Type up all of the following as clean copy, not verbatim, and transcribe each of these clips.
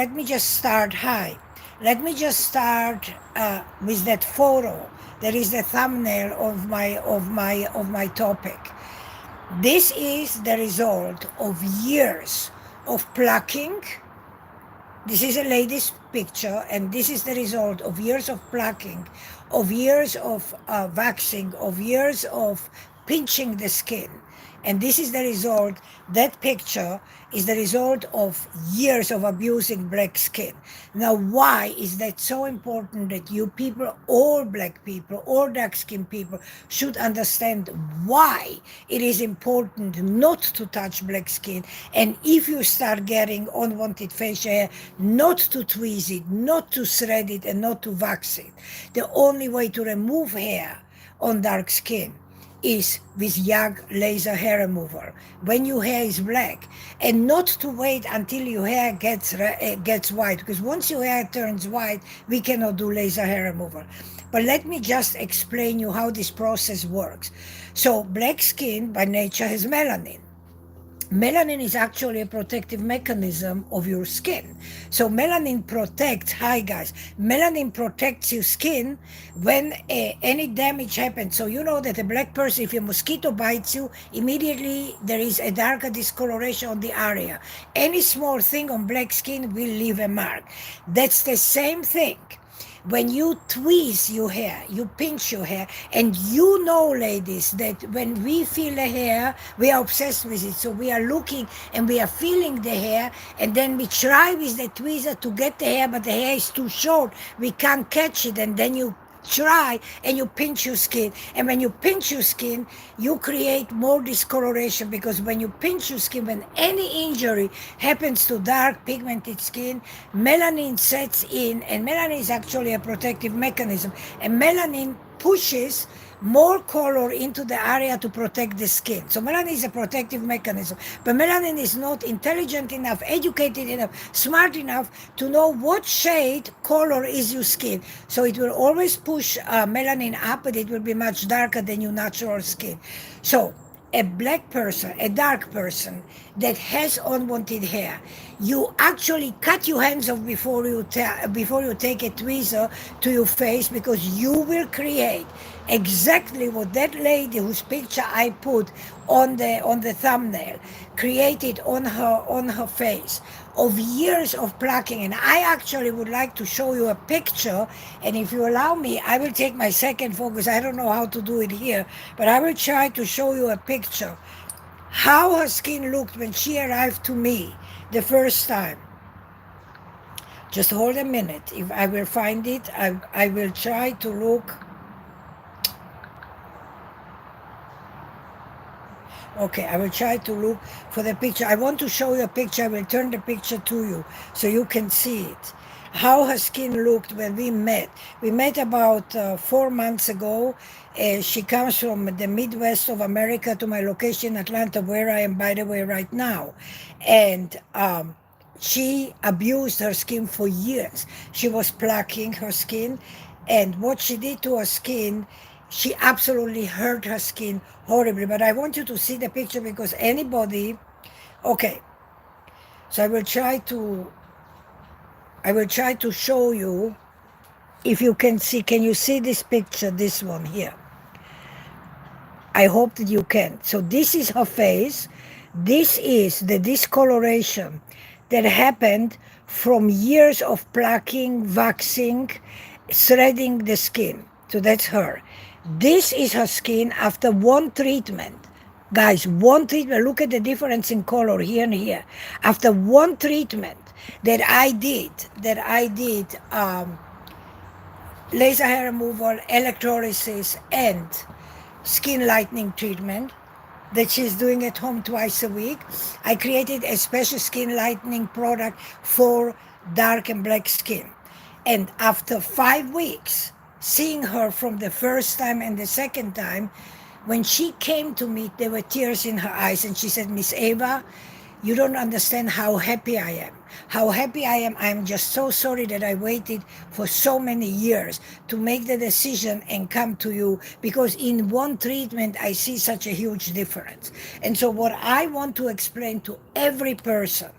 Let me just start high. Let me just start with that photo. That is the thumbnail of my topic. This is the result of years of plucking. This is a lady's picture, and this is the result of years of plucking, of years of waxing, of years of pinching the skin. And this is the result, that picture is the result of years of abusing black skin. Now, why is that so important that you people, all black people, all dark skinned people, should understand why it is important not to touch black skin? And if you start getting unwanted facial hair, not to tweeze it, not to thread it, and not to wax it. The only way to remove hair on dark skin is with YAG laser hair removal when your hair is black, and not to wait until your hair gets white, because once your hair turns white we cannot do laser hair removal. But let me just explain you how this process works. So black skin by nature has melanin. Melanin is actually a protective mechanism of your skin. So melanin protects, hi guys, melanin protects your skin when any damage happens. So you know that a black person, if a mosquito bites you, immediately there is a darker discoloration on the area. Any small thing on black skin will leave a mark. That's the same thing when you tweeze your hair, you pinch your hair, and you know, ladies, that when we feel the hair, we are obsessed with it. So we are looking and we are feeling the hair, and then we try with the tweezer to get the hair, but the hair is too short. We can't catch it, and then you try and you pinch your skin, and when you pinch your skin you create more discoloration, because when you pinch your skin, when any injury happens to dark pigmented skin, melanin sets in, and melanin is actually a protective mechanism, and melanin pushes more color into the area to protect the skin. So melanin is a protective mechanism, but melanin is not intelligent enough, educated enough, smart enough to know what shade color is your skin. So it will always push melanin up, but it will be much darker than your natural skin. So a black person, a dark person that has unwanted hair, you actually cut your hands off before you take a tweezer to your face, because you will create exactly what that lady whose picture I put on the thumbnail created on her face, of years of plucking. And I actually would like to show you a picture, and if you allow me I will take my second focus. I don't know how to do it here, but I will try to show you a picture how her skin looked when she arrived to me the first time. Just hold a minute. If I will find it, I will try to look. Okay, I will try to look for the picture. I want to show you a picture. I will turn the picture to you so you can see it. How her skin looked when we met. We met about 4 months ago. She comes from the Midwest of America to my location, Atlanta, where I am, by the way, right now. And she abused her skin for years. She was plucking her skin, and what she did to her skin, she absolutely hurt her skin horribly. But I want you to see the picture, because anybody, okay, so I will try to show you if you can see. Can you see this picture, this one here? I hope that you can. So this is her face. This is the discoloration that happened from years of plucking, waxing, threading the skin. So that's her. This is her skin after one treatment. Guys, one treatment. Look at the difference in color here and here. After one treatment that I did laser hair removal, electrolysis, and skin lightening treatment that she's doing at home twice a week. I created a special skin lightening product for dark and black skin. And after 5 weeks, seeing her from the first time and the second time, when she came to me, there were tears in her eyes, and she said, "Miss Eva, You don't understand how happy I am. How happy I am. I'm just so sorry that I waited for so many years to make the decision and come to you, because in one treatment I see such a huge difference. And so, what I want to explain to every person,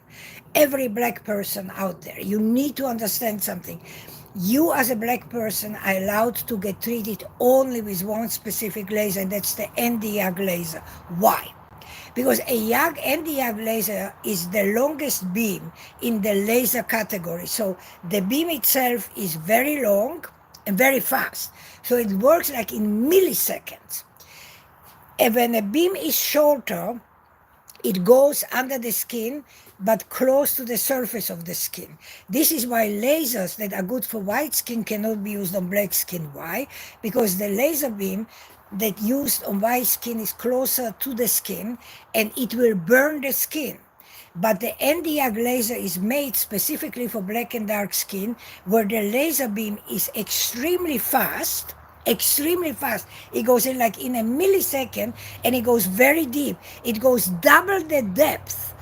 every black person out there, you need to understand something. You, as a black person, are allowed to get treated only with one specific laser, and that's the Nd:YAG laser. Why? Because a YAG Nd:YAG laser is the longest beam in the laser category. So the beam itself is very long and very fast. So it works like in milliseconds. And when a beam is shorter, it goes under the skin but close to the surface of the skin. This is why lasers that are good for white skin cannot be used on black skin. Why? Because the laser beam that used on white skin is closer to the skin and it will burn the skin. But the Nd:YAG laser is made specifically for black and dark skin, where the laser beam is extremely fast, extremely fast. It goes in like in a millisecond, and it goes very deep. It goes double the depth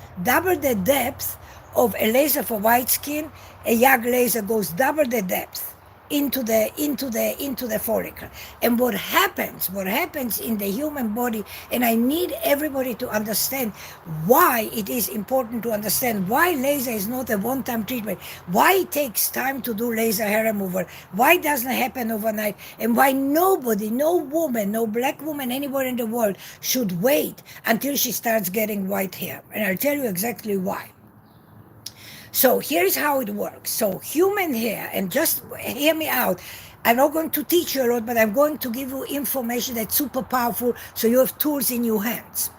of a laser for white skin. A YAG laser goes double the depth into the follicle. And what happens in the human body, and I need everybody to understand why it is important to understand why laser is not a one-time treatment, why it takes time to do laser hair removal, why it doesn't happen overnight, and why nobody, no woman, no black woman anywhere in the world should wait until she starts getting white hair. And I'll tell you exactly why. So here's how it works. So human hair, and just hear me out. I'm not going to teach you a lot, but I'm going to give you information that's super powerful, so you have tools in your hands.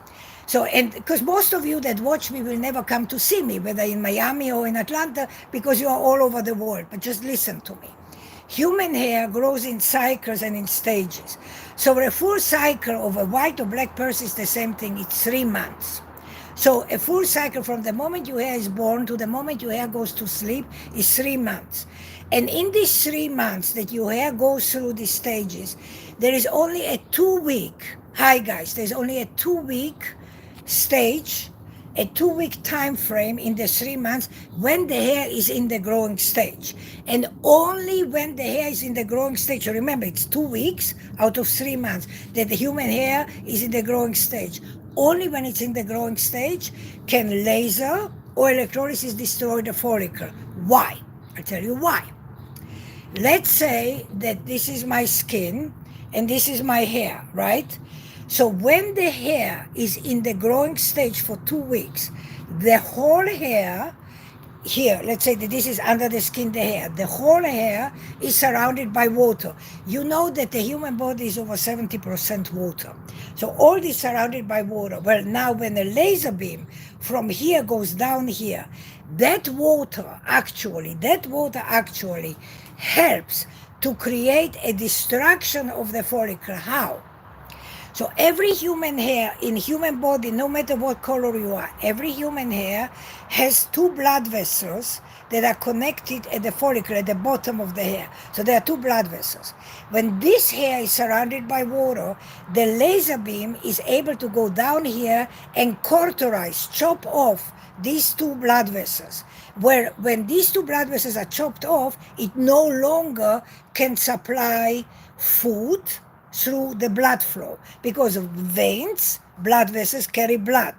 So, and because most of you that watch me will never come to see me, whether in Miami or in Atlanta, because you are all over the world. But just listen to me. Human hair grows in cycles and in stages. So a full cycle of a white or black person is the same thing. It's 3 months. So a full cycle from the moment your hair is born to the moment your hair goes to sleep is 3 months. And in these 3 months that your hair goes through these stages, there is only a 2-week, hi guys, there's only a 2-week stage, a 2-week time frame in the 3 months when the hair is in the growing stage. And only when the hair is in the growing stage, so remember it's 2 weeks out of 3 months that the human hair is in the growing stage. Only when it's in the growing stage can laser or electrolysis destroy the follicle. Why? I'll tell you why. Let's say that this is my skin and this is my hair, right? So when the hair is in the growing stage for 2 weeks, the whole hair here, let's say that this is under the skin, the hair. The whole hair is surrounded by water. You know that the human body is over 70% water. So all this surrounded by water. Well, now when a laser beam from here goes down here, that water actually helps to create a destruction of the follicle. How? So every human hair in human body, no matter what color you are, every human hair has 2 blood vessels that are connected at the follicle, at the bottom of the hair. So there are 2 blood vessels. When this hair is surrounded by water, the laser beam is able to go down here and cauterize, chop off these 2 blood vessels. Where when these 2 blood vessels are chopped off, it no longer can supply food through the blood flow, because of veins, blood vessels carry blood.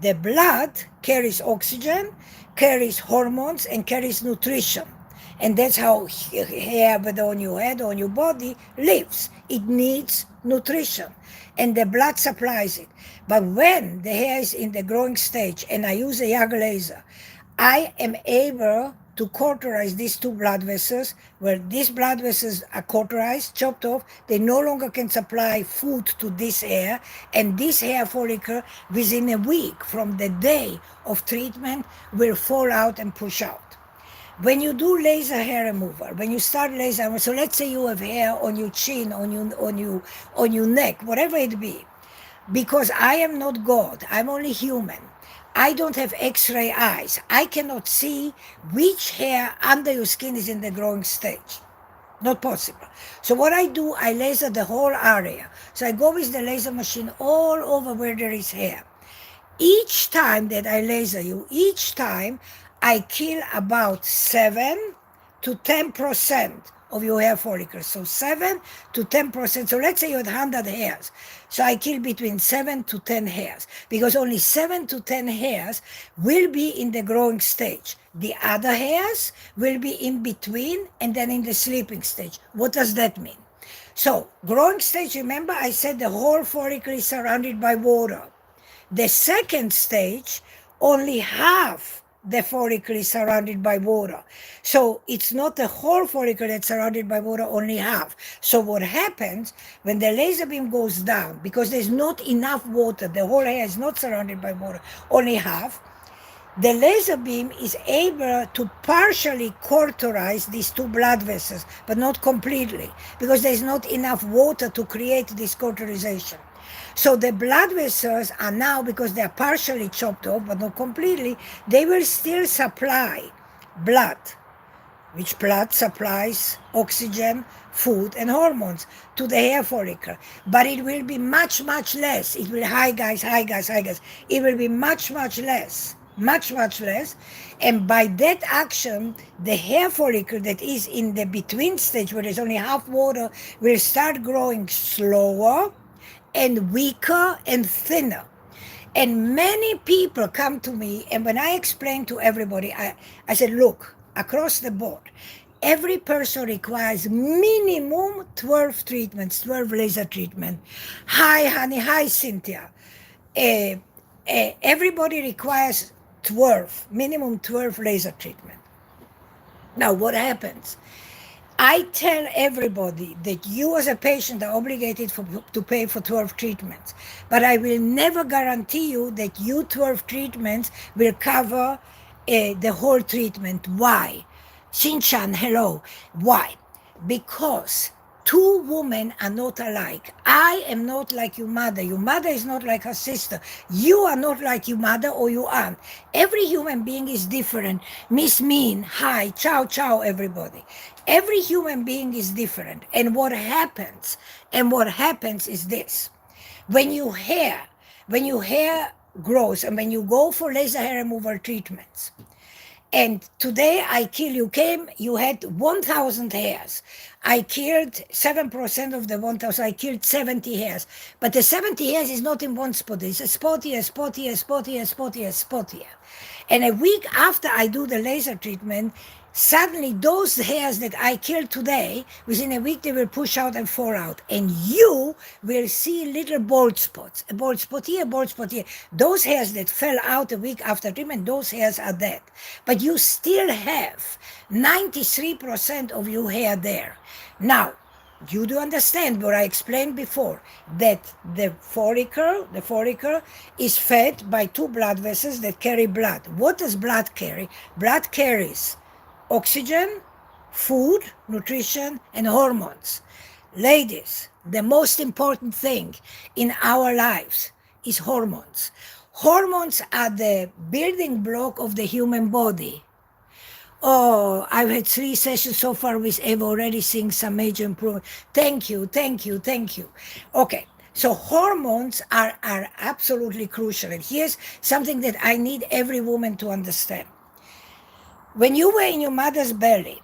The blood carries oxygen, carries hormones, and carries nutrition. And that's how hair, whether on your head or on your body, lives. It needs nutrition, and the blood supplies it. But when the hair is in the growing stage and I use a YAG laser, I am able to cauterize these 2 blood vessels, where these blood vessels are cauterized, chopped off. They no longer can supply food to this hair, and this hair follicle within a week from the day of treatment will fall out and push out. When you do laser hair removal, when you start laser removal, so let's say you have hair on your chin, on your neck, whatever it be, because I am not God, I'm only human. I don't have X-ray eyes. I cannot see which hair under your skin is in the growing stage. Not possible. So what I do, I laser the whole area. So I go with the laser machine all over where there is hair. Each time that I laser you, each time I kill about 7 to 10% of your hair follicles. So 7 to 10%. So let's say you had 100 hairs. So I kill between 7 to 10 hairs because only 7 to 10 hairs will be in the growing stage. The other hairs will be in between and then in the sleeping stage. What does that mean? So growing stage, remember I said the whole follicle is surrounded by water. The second stage, only half the follicle is surrounded by water. So it's not the whole follicle that's surrounded by water, only half. So what happens when the laser beam goes down, because there's not enough water, the whole hair is not surrounded by water, only half, the laser beam is able to partially cauterize these two blood vessels, but not completely, because there's not enough water to create this cauterization. So the blood vessels are now, because they are partially chopped off, but not completely, they will still supply blood, which blood supplies oxygen, food, and hormones to the hair follicle. But it will be much, much less. It will, hi guys. It will be much, much less. Much less. And by that action, the hair follicle that is in the between stage, where there's only half water, will start growing slower and weaker and thinner. And many people come to me, and when I explain to everybody, I said, look, across the board, every person requires minimum 12 treatments, 12 laser treatment. Hi, honey. Hi, Cynthia. Everybody requires 12, minimum 12 laser treatment. Now, what happens? I tell everybody that you as a patient are obligated to pay for 12 treatments, but I will never guarantee you that you 12 treatments will cover the whole treatment. Why? Shinchan, hello. Why? Because two women are not alike. I am not like your mother. Your mother is not like her sister. You are not like your mother or your aunt. Every human being is different. Miss Mean, hi, ciao, ciao, everybody. Every human being is different. And what happens is this. When your hair grows and when you go for laser hair removal treatments, and today you had 1,000 hairs. I killed 7% of the 1,000, I killed 70 hairs. But the 70 hairs is not in one spot, it's a spot here, spot here, spot here, spot here, spot here. And a week after I do the laser treatment, suddenly those hairs that I killed today, within a week they will push out and fall out. And you will see little bald spots. A bald spot here, a bald spot here. Those hairs that fell out a week after treatment, those hairs are dead. But you still have 93% of your hair there. Now, you do understand what I explained before, that the follicle is fed by two blood vessels that carry blood. What does blood carry? Blood carries oxygen, food, nutrition, and hormones. Ladies, the most important thing in our lives is hormones. Hormones are the building block of the human body. Oh, I've had 3 sessions so far with Eva, already seeing some major improvement. Thank you. Okay, so hormones are absolutely crucial. And here's something that I need every woman to understand. When you were in your mother's belly,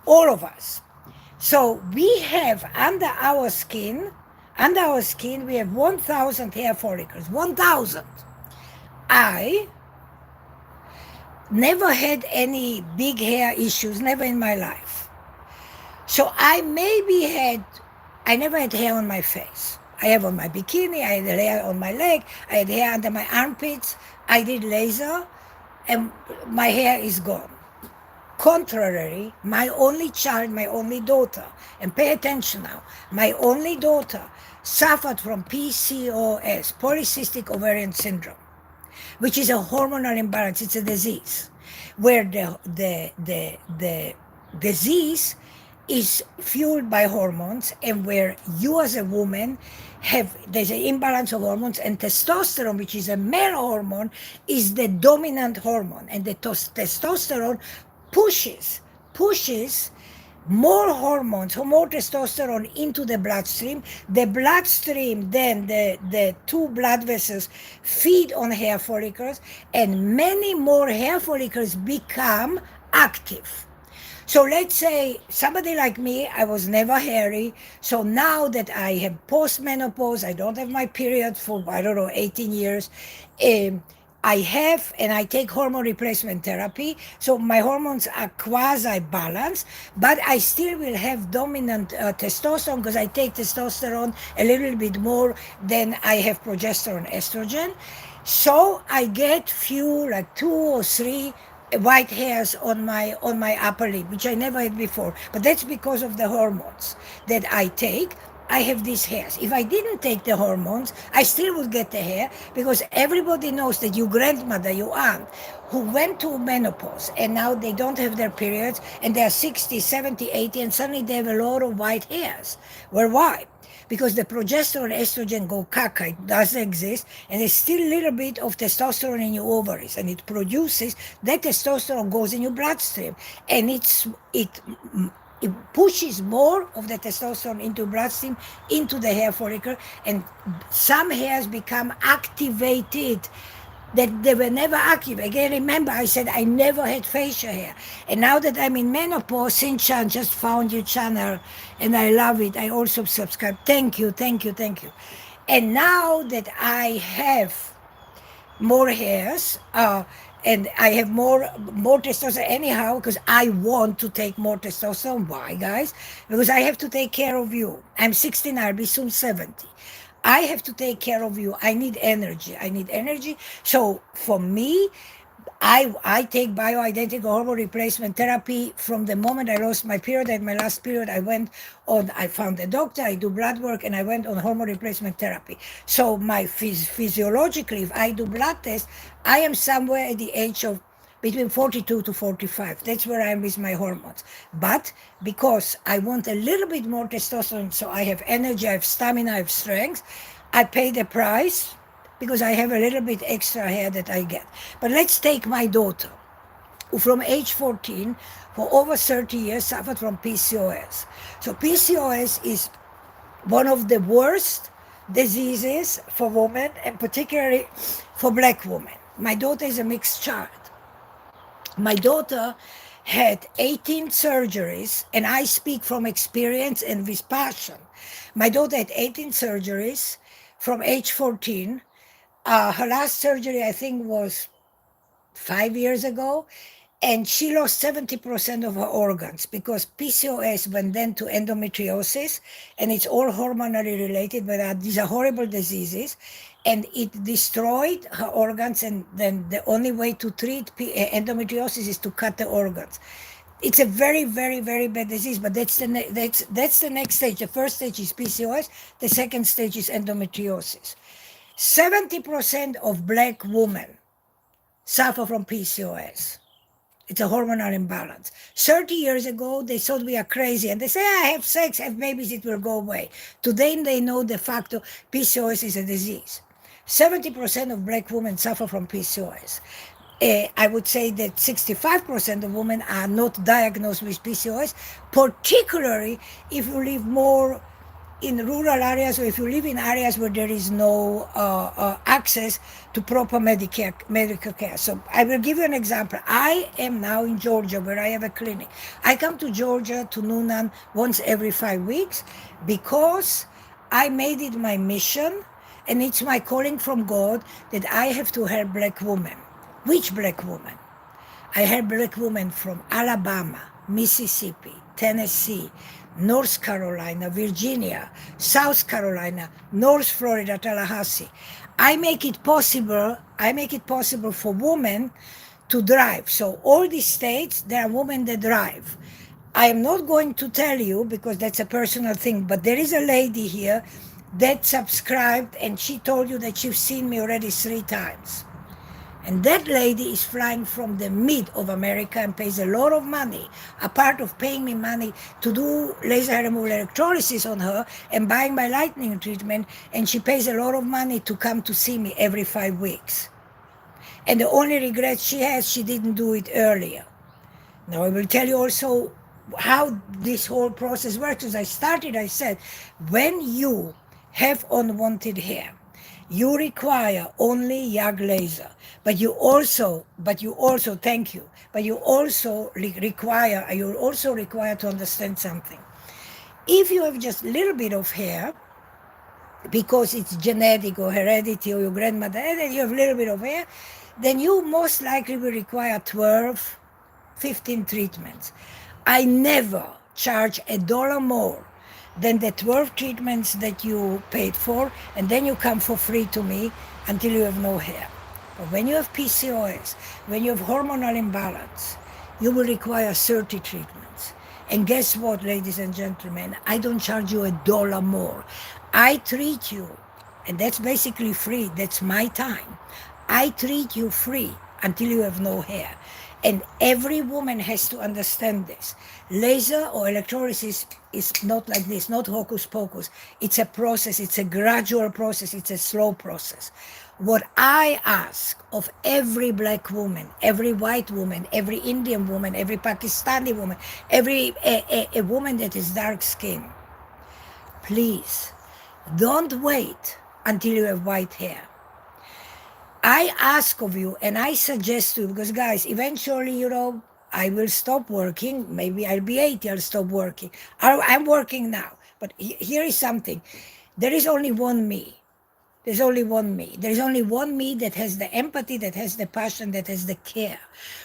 all of us, so we have under our skin, we have 1,000 hair follicles, 1,000. I never had any big hair issues, never in my life. So I never had hair on my face. I have on my bikini, I had hair on my leg, I had hair under my armpits, I did laser, and my hair is gone. Contrary, my only child, my only daughter, and pay attention now, my only daughter suffered from PCOS, polycystic ovarian syndrome, which is a hormonal imbalance. It's a disease where the disease is fueled by hormones, and where you as a woman there's an imbalance of hormones, and testosterone, which is a male hormone, is the dominant hormone, and the testosterone pushes more hormones, more testosterone into the bloodstream. The bloodstream, then the two blood vessels feed on hair follicles, and many more hair follicles become active. So let's say somebody like me, I was never hairy. So now that I have postmenopause, I don't have my period for, I don't know, 18 years. Um, I have and I take hormone replacement therapy. So my hormones are quasi balanced, but I still will have dominant testosterone because I take testosterone a little bit more than I have progesterone estrogen. So I get few, like two or three white hairs on my upper lip, which I never had before. But that's because of the hormones that I take. I have these hairs. If I didn't take the hormones, I still would get the hair because everybody knows that your grandmother, your aunt, who went to menopause and now they don't have their periods and they are 60, 70, 80, and suddenly they have a lot of white hairs. Well, why? Because the progesterone estrogen go caca, it doesn't exist, and there's still a little bit of testosterone in your ovaries, and it produces that testosterone goes in your bloodstream, and it pushes more of the testosterone into bloodstream into the hair follicle, and some hairs become activated that they were never active. Again, remember, I said I never had facial hair. And now that I'm in menopause, Sinchan just found your channel and I love it. I also subscribe. Thank you, thank you, thank you. And now that I have more hairs, and I have more testosterone anyhow because I want to take more testosterone. Why, guys? Because I have to take care of you. I'm 16, I'll be soon 70. I have to take care of you. I need energy. I need energy. So for me, I take bioidentical hormone replacement therapy from the moment I lost my period. At my last period, I found a doctor, I do blood work, and I went on hormone replacement therapy. So my physiologically, if I do blood tests, I am somewhere at the age of between 42 to 45. That's where I am with my hormones. But because I want a little bit more testosterone, so I have energy, I have stamina, I have strength, I pay the price because I have a little bit extra hair that I get. But let's take my daughter, who from age 14 for over 30 years suffered from PCOS. So PCOS is one of the worst diseases for women, and particularly for black women. My daughter is a mixed child. My daughter had 18 surgeries, and I speak from experience and with passion. My daughter had 18 surgeries from age 14. Her last surgery, I think, was 5 years ago, and she lost 70% of her organs because PCOS went then to endometriosis, and it's all hormonally related, but these are horrible diseases, and it destroyed her organs, and then the only way to treat endometriosis is to cut the organs. It's a very, very, very bad disease, but that's the next stage. The first stage is PCOS, the second stage is endometriosis. 70% of black women suffer from PCOS. It's a hormonal imbalance. 30 years ago, they thought we are crazy, and they say, have sex, have babies, it will go away. Today, they know de facto PCOS is a disease. 70% of black women suffer from PCOS. I would say that 65% of women are not diagnosed with PCOS, particularly if you live more in rural areas, or if you live in areas where there is no access to proper medical care. So I will give you an example. I am now in Georgia, where I have a clinic. I come to Georgia, to Noonan, once every 5 weeks because I made it my mission, and it's my calling from God that I have to help black women. Which black women? I help black women from Alabama, Mississippi, Tennessee, North Carolina, Virginia, South Carolina, North Florida, Tallahassee. I make it possible for women to drive. So all these states, there are women that drive. I am not going to tell you because that's a personal thing, but there is a lady here that subscribed, and she told you that she's seen me already 3 times. And that lady is flying from the mid of America and pays a lot of money, a part of paying me money to do laser hair removal electrolysis on her and buying my lightning treatment. And she pays a lot of money to come to see me every 5 weeks. And the only regret she has, she didn't do it earlier. Now I will tell you also how this whole process works. As I said, when you have unwanted hair, you require only YAG laser, thank you, but you also require to understand something. If you have just a little bit of hair, because it's genetic or heredity or your grandmother, and then you have a little bit of hair, then you most likely will require 12, 15 treatments. I never charge $1 more than the 12 treatments that you paid for, and then you come for free to me until you have no hair. But when you have PCOS, when you have hormonal imbalance, you will require 30 treatments. And guess what, ladies and gentlemen? I don't charge you $1 more. I treat you, and that's basically free. That's my time. I treat you free until you have no hair. And every woman has to understand this. Laser or electrolysis is not like this, not hocus pocus. It's a process, it's a gradual process, it's a slow process. What I ask of every black woman, every white woman, every Indian woman, every Pakistani woman, every a woman that is dark skinned, please don't wait until you have white hair. I ask of you and I suggest to you, because guys, eventually, I will stop working. Maybe I'll be 80, I'll stop working. I'm working now. But here is something. There is only one me. There's only one me. There's only one me that has the empathy, that has the passion, that has the care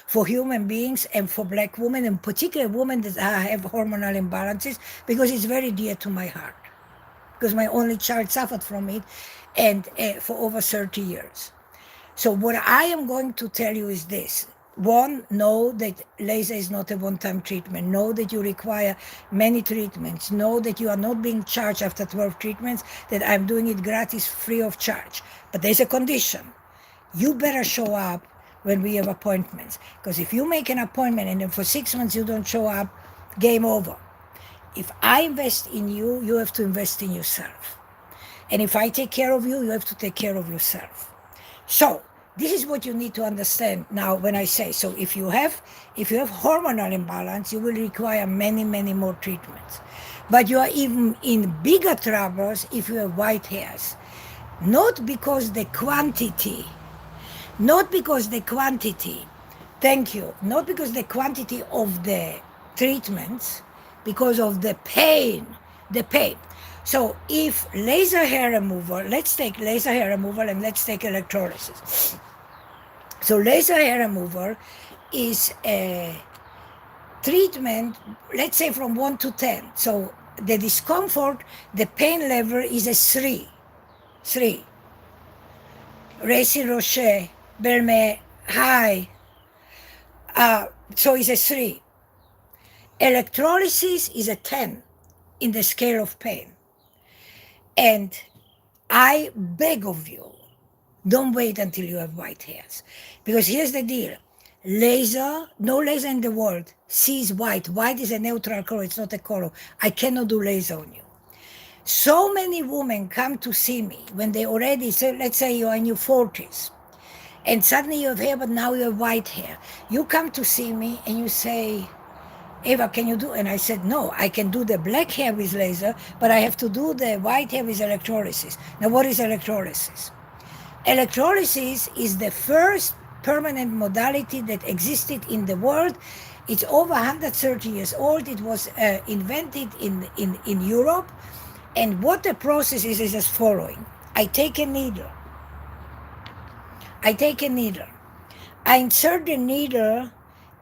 for human beings and for black women, and particularly women that have hormonal imbalances, because it's very dear to my heart. Because my only child suffered from it, and for over 30 years. So what I am going to tell you is this. One, know that laser is not a one-time treatment. Know that you require many treatments. Know that you are not being charged after 12 treatments, that I'm doing it gratis, free of charge. But there's a condition. You better show up when we have appointments. Because if you make an appointment and then for 6 months you don't show up, game over. If I invest in you, you have to invest in yourself. And if I take care of you, you have to take care of yourself. So this is what you need to understand now when I say, so if you have hormonal imbalance, you will require many, many more treatments. But you are even in bigger troubles if you have white hairs. Not because the quantity, thank you, not because the quantity of the treatments, because of the pain. So if laser hair removal, let's take laser hair removal and let's take electrolysis. So laser hair removal is a treatment, let's say from 1 to 10. So the discomfort, the pain level is a 3. Racy Rocher, Belme, high. So it's a 3. Electrolysis is a 10 in the scale of pain. And I beg of you, don't wait until you have white hairs. Because here's the deal. No laser in the world sees white. White is a neutral color, it's not a color. I cannot do laser on you. So many women come to see me when they already, so let's say you are in your 40s, and suddenly you have hair, but now you have white hair. You come to see me and you say, Eva, can you do? And I said, no, I can do the black hair with laser, but I have to do the white hair with electrolysis. Now, what is electrolysis? Electrolysis is the first permanent modality that existed in the world. It's over 130 years old. It was invented in Europe. And what the process is as following. I take a needle. I insert the needle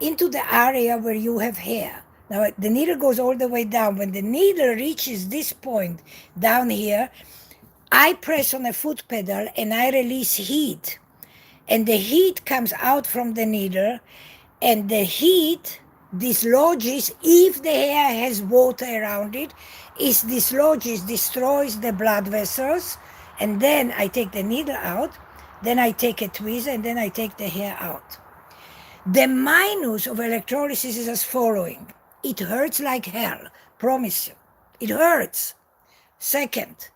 into the area where you have hair. Now, the needle goes all the way down. When the needle reaches this point down here, I press on a foot pedal and I release heat. And the heat comes out from the needle, and the heat dislodges, if the hair has water around it, destroys the blood vessels, and then I take the needle out, then I take a tweezer, and then I take the hair out. The minus of electrolysis is as following. It hurts like hell, promise you. It hurts. Second,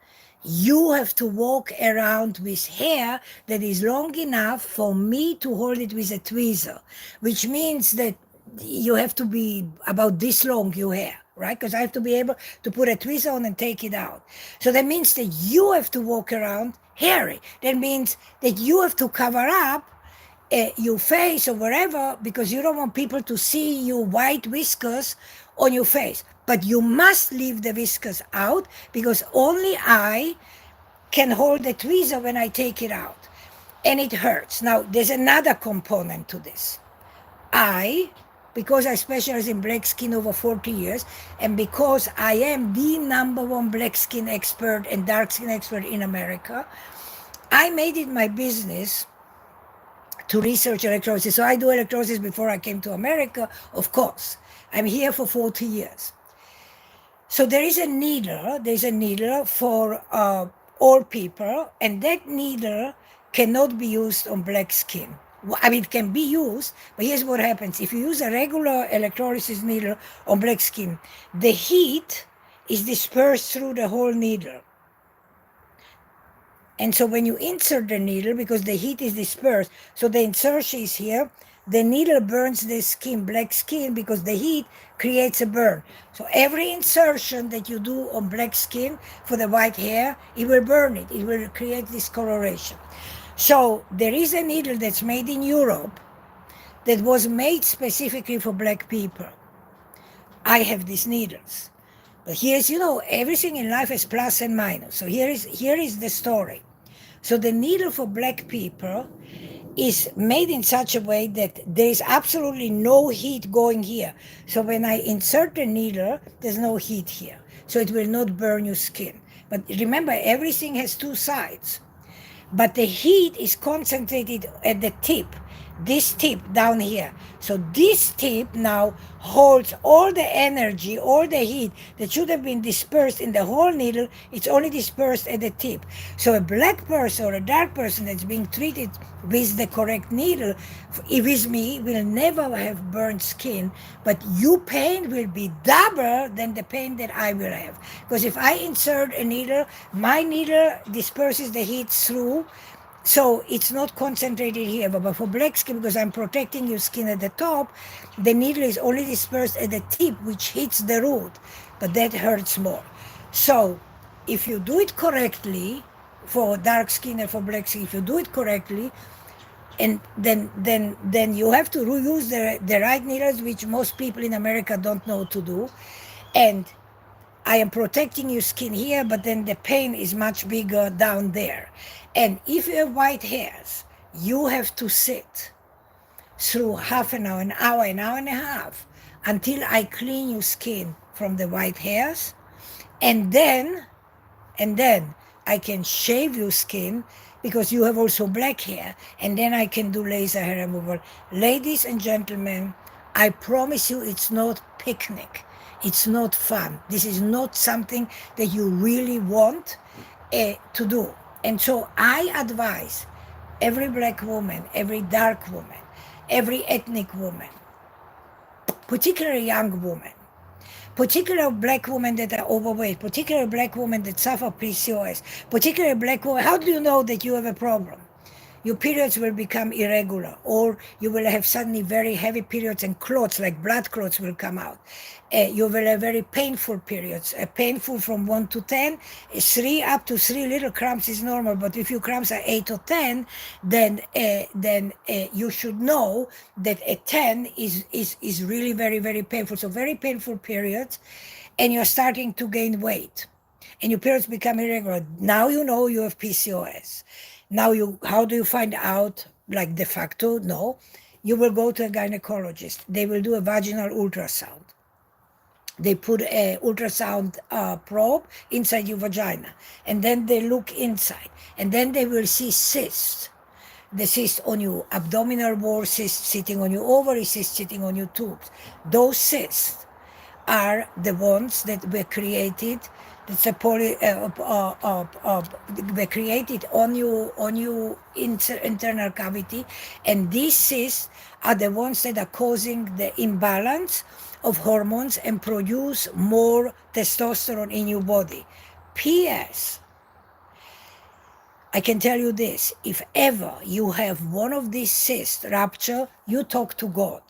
you have to walk around with hair that is long enough for me to hold it with a tweezer, which means that you have to be about this long, your hair, right? Because I have to be able to put a twist on and take it out. So that means that you have to walk around hairy. That means that you have to cover up your face or wherever, because you don't want people to see your white whiskers on your face. But you must leave the whiskers out, because only I can hold the tweezer when I take it out. And it hurts. Now, there's another component to this. Because I specialize in black skin over 40 years, and because I am the #1 black skin expert and dark skin expert in America, I made it my business to research electrolysis. So I do electrolysis before I came to America, of course. I'm here for 40 years. So there's a needle for all people, and that needle cannot be used on black skin. I mean, it can be used, but here's what happens. If you use a regular electrolysis needle on black skin, the heat is dispersed through the whole needle. And so when you insert the needle, because the heat is dispersed, so the insertion is here, the needle burns the skin, black skin, because the heat creates a burn. So every insertion that you do on black skin for the white hair, it will burn it. It will create discoloration. So there is a needle that's made in Europe that was made specifically for black people. I have these needles. But here's, everything in life is plus and minus. So here is the story. So the needle for black people is made in such a way that there is absolutely no heat going here. So when I insert the needle, there's no heat here. So it will not burn your skin. But remember, everything has two sides. But the heat is concentrated at the tip, this tip down here. So this tip now holds all the energy, all the heat that should have been dispersed in the whole needle. It's only dispersed at the tip. So a black person or a dark person that's being treated with the correct needle, with me, will never have burnt skin, but your pain will be double than the pain that I will have. Because if I insert a needle, my needle disperses the heat through, so it's not concentrated here. But for black skin, because I'm protecting your skin at the top, the needle is only dispersed at the tip, which hits the root, but that hurts more. So if you do it correctly, for dark skin and for black skin, if you do it correctly, and then you have to reuse the right needles, which most people in America don't know to do. And I am protecting your skin here, but then the pain is much bigger down there. And if you have white hairs, you have to sit through half an hour, an hour and a half, until I clean your skin from the white hairs. And then I can shave your skin, because you have also black hair, and then I can do laser hair removal. Ladies and gentlemen, I promise you, it's not picnic. It's not fun. This is not something that you really want to do. And so I advise every black woman, every dark woman, every ethnic woman, particularly young women, particularly black women that are overweight, particularly black women that suffer PCOS, particularly black women. How do you know that you have a problem? Your periods will become irregular, or you will have suddenly very heavy periods and clots, like blood clots, will come out. You will have very painful periods, painful from 1 to 10. 3 up to 3 little cramps is normal, but if your cramps are 8 or 10, then you should know that a 10 is really very, very painful. So very painful periods, and you're starting to gain weight, and your periods become irregular. Now you know you have PCOS. Now, how do you find out, like de facto? No, you will go to a gynecologist. They will do a vaginal ultrasound. They put an ultrasound probe inside your vagina, and then they look inside, and then they will see cysts. The cyst on your abdominal wall, cyst sitting on your ovary, cyst sitting on your tubes. Those cysts are the ones that were created. That's were created on your internal cavity, and these cysts are the ones that are causing the imbalance of hormones and produce more testosterone in your body. P.S. I can tell you this: if ever you have one of these cysts rupture, you talk to God.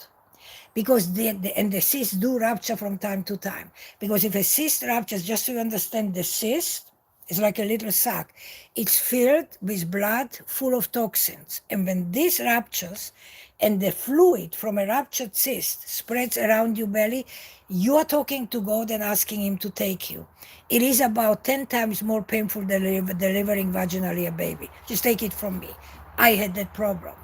because and the cysts do rupture from time to time. Because if a cyst ruptures, just so you understand, the cyst is like a little sac. It's filled with blood full of toxins. And when this ruptures and the fluid from a ruptured cyst spreads around your belly, you are talking to God and asking Him to take you. It is about 10 times more painful than delivering vaginally a baby. Just take it from me. I had that problem.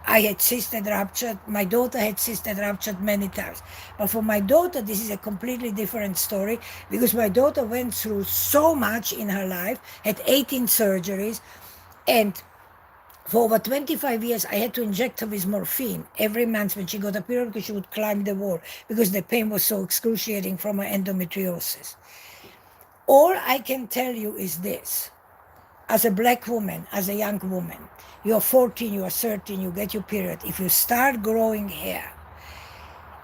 I had cysts that ruptured. My daughter had cysts that ruptured many times. But for my daughter, this is a completely different story, because my daughter went through so much in her life, had 18 surgeries, and for over 25 years, I had to inject her with morphine every month when she got a period, because she would climb the wall because the pain was so excruciating from her endometriosis. All I can tell you is this. As a black woman, as a young woman, you're 14, you're 13, you get your period. If you start growing hair,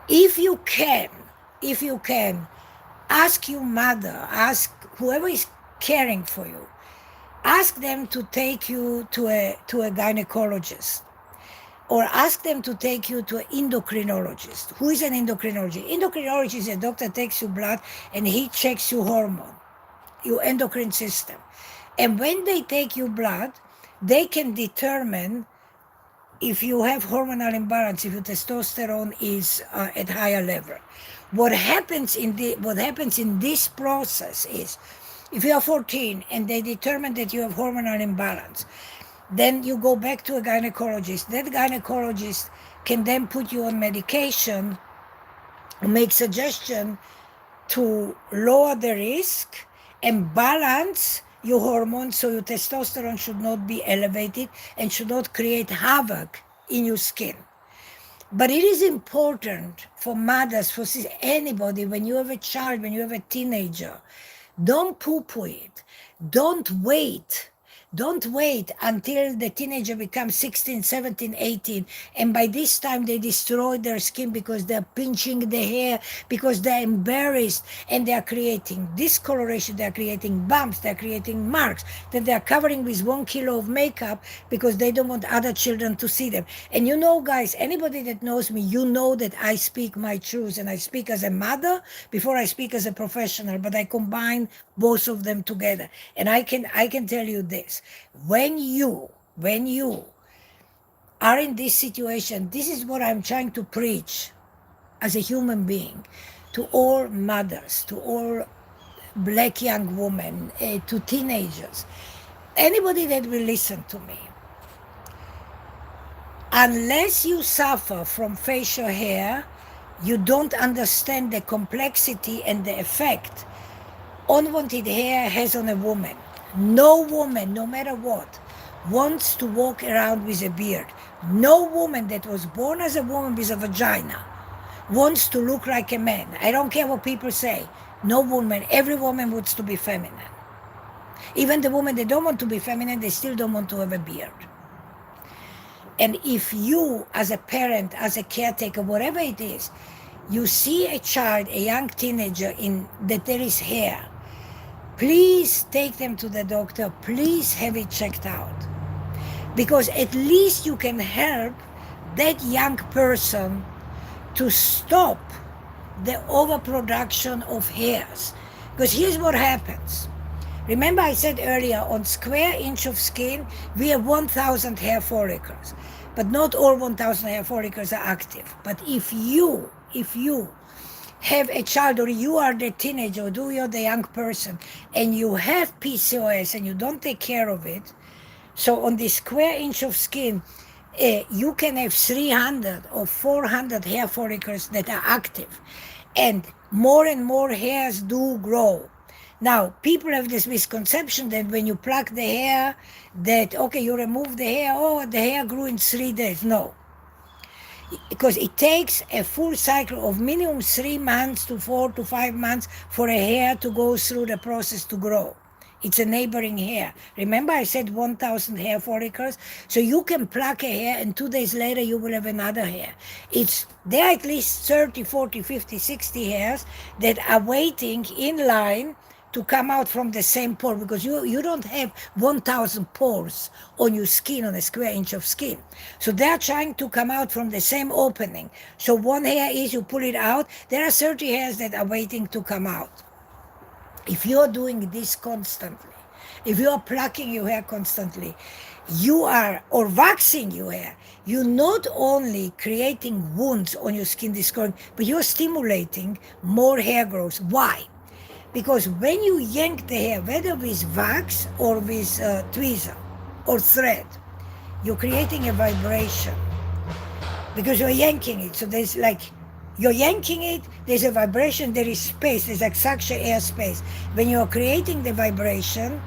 if you can, ask your mother, ask whoever is caring for you, ask them to take you to a gynecologist, or ask them to take you to an endocrinologist. Who is an endocrinologist? Endocrinologist is a doctor that takes your blood and he checks your hormone, your endocrine system. And when they take your blood, they can determine if you have hormonal imbalance, if your testosterone is at higher level. What happens in this process is, if you are 14 and they determine that you have hormonal imbalance, then you go back to a gynecologist. That gynecologist can then put you on medication, make suggestion to lower the risk and balance your hormones, so your testosterone should not be elevated and should not create havoc in your skin. But it is important for mothers, for anybody, when you have a child, when you have a teenager, don't poo-poo it. Don't wait. Don't wait until the teenager becomes 16, 17, 18, and by this time they destroy their skin because they're pinching the hair, because they're embarrassed, and they're creating discoloration, they're creating bumps, they're creating marks that they're covering with 1 kilo of makeup because they don't want other children to see them. And you know, guys, anybody that knows me, you know that I speak my truth, and I speak as a mother before I speak as a professional, but I combine both of them together. And I can tell you this. When you are in this situation, this is what I'm trying to preach as a human being to all mothers, to all black young women, to teenagers, anybody that will listen to me. Unless you suffer from facial hair, you don't understand the complexity and the effect unwanted hair has on a woman. No woman, no matter what, wants to walk around with a beard. No woman that was born as a woman with a vagina wants to look like a man. I don't care what people say. No woman, every woman wants to be feminine. Even the women that don't want to be feminine, they still don't want to have a beard. And if you, as a parent, as a caretaker, whatever it is, you see a child, a young teenager that there is hair, please take them to the doctor. Please have it checked out. Because at least you can help that young person to stop the overproduction of hairs. Because here's what happens. Remember I said earlier, on square inch of skin, we have 1,000 hair follicles. But not all 1,000 hair follicles are active. But if you have a child, or you are the teenager, or you're the young person, and you have PCOS and you don't take care of it, so on this square inch of skin, you can have 300 or 400 hair follicles that are active. And more hairs do grow. Now, people have this misconception that when you pluck the hair, that, okay, you remove the hair, oh, the hair grew in 3 days. No. Because it takes a full cycle of minimum 3 months to 4 to 5 months for a hair to go through the process to grow. It's a neighboring hair. Remember I said 1,000 hair follicles? So you can pluck a hair and 2 days later you will have another hair. There are at least 30, 40, 50, 60 hairs that are waiting in line to come out from the same pore, because you don't have 1,000 pores on your skin, on a square inch of skin. So they are trying to come out from the same opening. So one hair is, you pull it out, there are 30 hairs that are waiting to come out. If you're doing this constantly, if you are plucking your hair constantly, or waxing your hair, you're not only creating wounds on your skin, discoloring, but you're stimulating more hair growth. Why? Because when you yank the hair, whether with wax or with tweezer or thread, you're creating a vibration because you're yanking it. So there's you're yanking it, there's a vibration, there is space, there's like suction air space. When you're creating the vibration,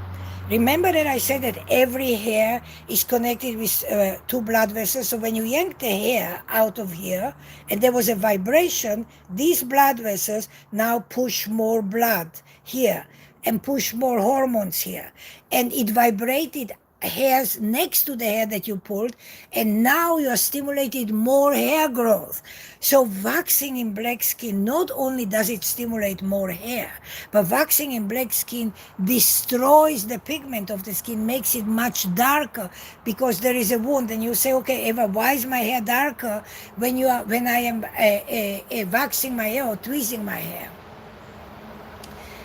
remember that I said that every hair is connected with 2 blood vessels. So when you yank the hair out of here and there was a vibration, these blood vessels now push more blood here and push more hormones here. And it vibrated hairs next to the hair that you pulled, and now you're stimulated more hair growth. So waxing in black skin, not only does it stimulate more hair, but waxing in black skin destroys the pigment of the skin, makes it much darker because there is a wound. And you say, okay, Eva, why is my hair darker when I am waxing my hair or tweezing my hair?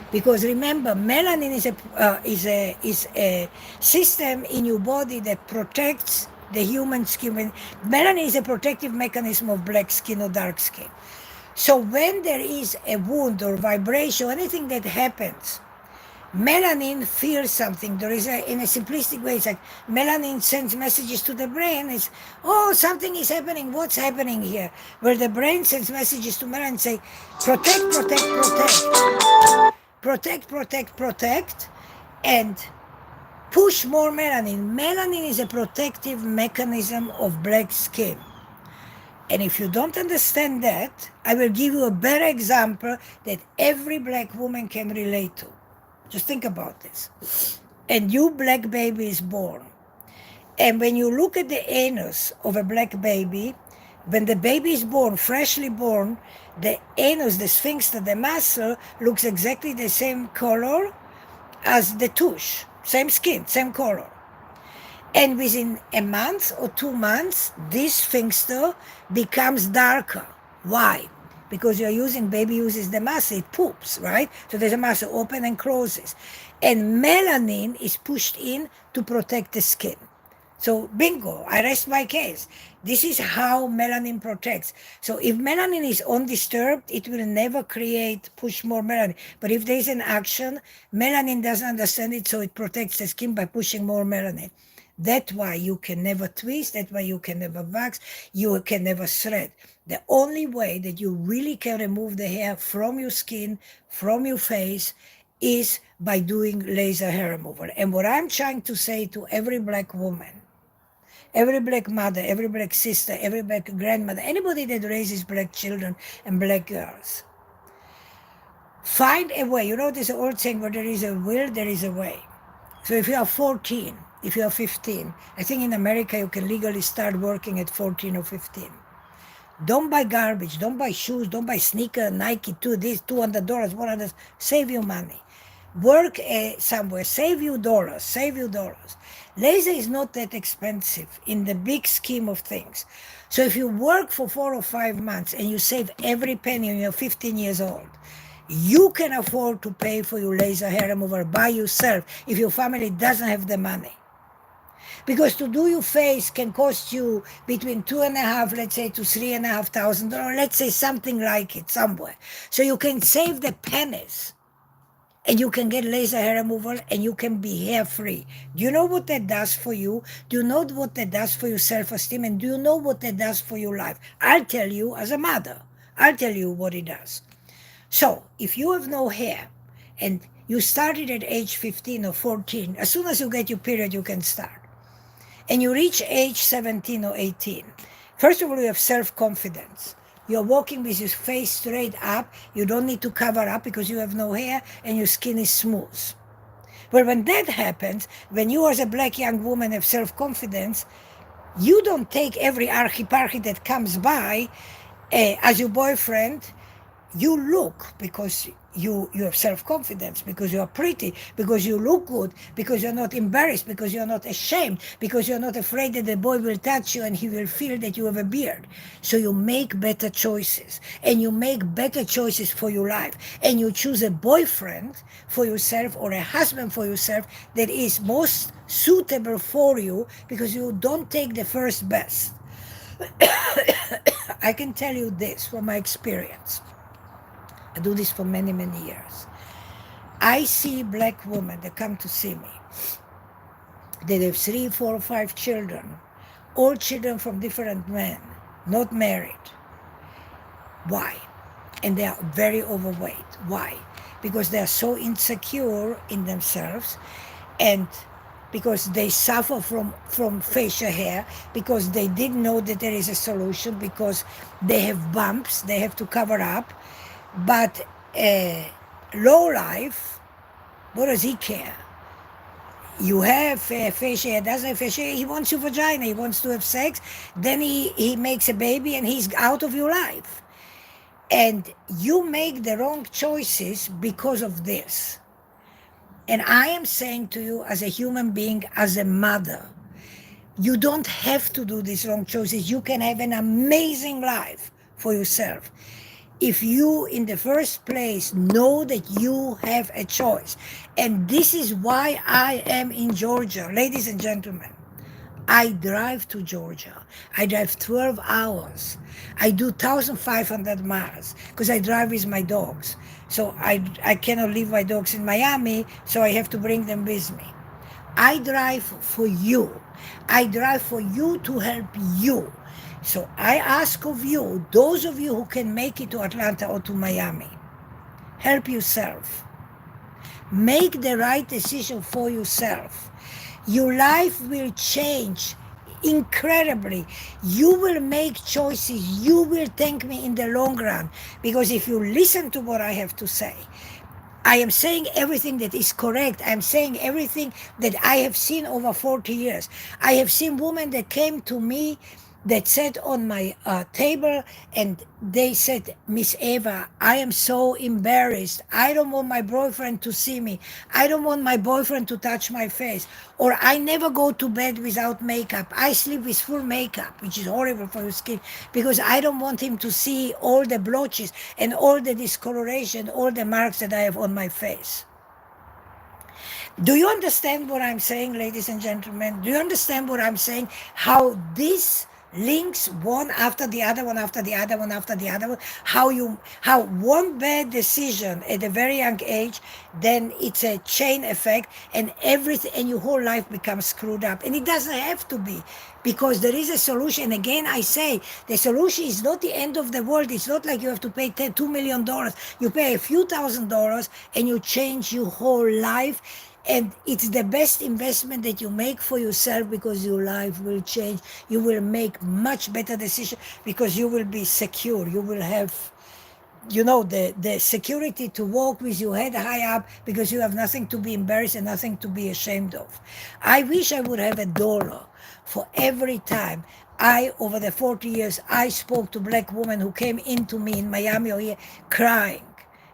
Because remember, melanin is a system in your body that protects the human skin. Melanin is a protective mechanism of black skin or dark skin. So when there is a wound or vibration or anything that happens, melanin feels something. There is in a simplistic way, it's like melanin sends messages to the brain. It's, oh, something is happening. What's happening here? Where the brain sends messages to melanin, say, protect, protect, protect. Protect, and push more melanin. Melanin is a protective mechanism of black skin. And if you don't understand that, I will give you a better example that every black woman can relate to. Just think about this. A new black baby is born. And when you look at the anus of a black baby, when the baby is born, freshly born, the anus, the sphincter, the muscle looks exactly the same color as the tush, same skin, same color. And within a month or 2 months, this sphincter becomes darker. Why? Because baby uses the muscle, it poops, right? So there's a muscle open and closes. And melanin is pushed in to protect the skin. So bingo, I rest my case. This is how melanin protects. So if melanin is undisturbed, it will never push more melanin. But if there is an action, melanin doesn't understand it, so it protects the skin by pushing more melanin. That's why you can never twist, that's why you can never wax, you can never thread. The only way that you really can remove the hair from your skin, from your face, is by doing laser hair removal. And what I'm trying to say to every black woman, every black mother, every black sister, every black grandmother, anybody that raises black children and black girls, find a way. There's an old saying, where there is a will, there is a way. So if you are 14, if you are 15, I think in America you can legally start working at 14 or 15. Don't buy garbage, don't buy shoes, don't buy sneakers, Nike, $200, $100, save your money. Work somewhere, save you dollars. Laser is not that expensive in the big scheme of things. So if you work for 4 or 5 months and you save every penny when you're 15 years old, you can afford to pay for your laser hair removal by yourself if your family doesn't have the money. Because to do your face can cost you between $2,500, let's say, to $3,500, let's say something like it somewhere. So you can save the pennies. And you can get laser hair removal and you can be hair free. Do you know what that does for you? Do you know what that does for your self-esteem? And do you know what that does for your life? I'll tell you as a mother. I'll tell you what it does. So if you have no hair and you started at age 15 or 14, as soon as you get your period, you can start. And you reach age 17 or 18. First of all, you have self-confidence. You're walking with your face straight up. You don't need to cover up because you have no hair and your skin is smooth. But when that happens, when you as a black young woman have self-confidence, you don't take every archie-parchie that comes by as your boyfriend you look because you have self-confidence, because you are pretty, because you look good, because you're not embarrassed, because you're not ashamed, because you're not afraid that the boy will touch you and he will feel that you have a beard. So you make better choices, and you make better choices for your life, and you choose a boyfriend for yourself or a husband for yourself that is most suitable for you, because you don't take the first best. I can tell you this from my experience. I do this for many, many years. I see black women that come to see me that have 3, 4, 5 children, all children from different men, not married. Why? And they are very overweight. Why? Because they are so insecure in themselves, and because they suffer from facial hair, because they didn't know that there is a solution, because they have bumps they have to cover up. But low life, what does he care? You have facial hair, doesn't have facial hair, he wants your vagina, he wants to have sex, then he makes a baby and he's out of your life. And you make the wrong choices because of this. And I am saying to you, as a human being, as a mother, you don't have to do these wrong choices. You can have an amazing life for yourself if you, in the first place, know that you have a choice. And this is why I am in Georgia. Ladies and gentlemen, I drive to Georgia. I drive 12 hours. I do 1,500 miles because I drive with my dogs. So I cannot leave my dogs in Miami, so I have to bring them with me. I drive for you. I drive for you to help you. So I ask of you, those of you who can make it to Atlanta or to Miami, help yourself. Make the right decision for yourself. Your life will change incredibly. You will make choices. You will thank me in the long run. Because if you listen to what I have to say, I am saying everything that is correct. I'm saying everything that I have seen over 40 years. I have seen women that came to me that sat on my table and they said, Miss Eva, I am so embarrassed. I don't want my boyfriend to see me. I don't want my boyfriend to touch my face. Or I never go to bed without makeup. I sleep with full makeup, which is horrible for your skin, because I don't want him to see all the blotches and all the discoloration, all the marks that I have on my face. Do you understand what I'm saying, ladies and gentlemen? Do you understand what I'm saying? How this links one after the other, one after the other, one after the other one. How one bad decision at a very young age, then it's a chain effect, and everything, and your whole life becomes screwed up. And it doesn't have to be, because there is a solution. And again, I say the solution is not the end of the world. It's not like you have to pay $2 million. You pay a few $1,000s and you change your whole life. And it's the best investment that you make for yourself, because your life will change. You will make much better decisions because you will be secure. You will have, the security to walk with your head high up, because you have nothing to be embarrassed and nothing to be ashamed of. I wish I would have $1 for every time over the 40 years, I spoke to black women who came into me in Miami or here crying,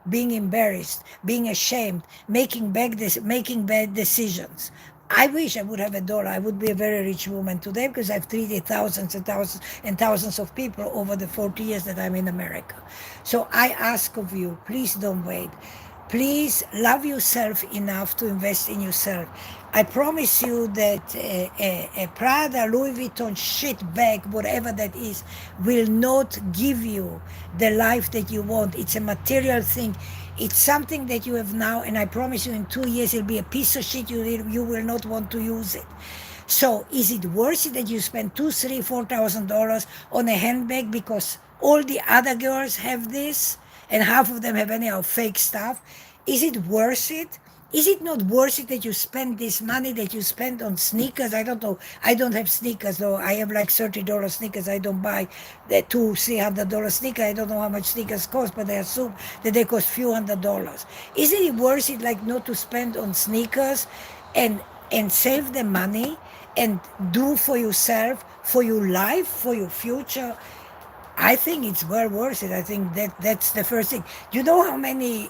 being embarrassed, being ashamed, making bad decisions. I wish I would have $1. I would be a very rich woman today, because I've treated thousands and thousands and thousands of people over the 40 years that I'm in America. So I ask of you, please don't wait. Please love yourself enough to invest in yourself. I promise you that a Prada, Louis Vuitton shit bag, whatever that is, will not give you the life that you want. It's a material thing. It's something that you have now, and I promise you in 2 years it'll be a piece of shit. You will not want to use it. So is it worth it that you spend $2, $3, $4,000 on a handbag because all the other girls have this and half of them have anyhow fake stuff? Is it worth it? Is it not worth it that you spend this money that you spend on sneakers? I don't know. I don't have sneakers though. I have like $30 sneakers. I don't buy the $200-$300 sneaker. I don't know how much sneakers cost, but I assume that they cost few $100s. Isn't it worth it, like, not to spend on sneakers and save the money and do for yourself, for your life, for your future? I think it's well worth it. I think that's the first thing. You know how many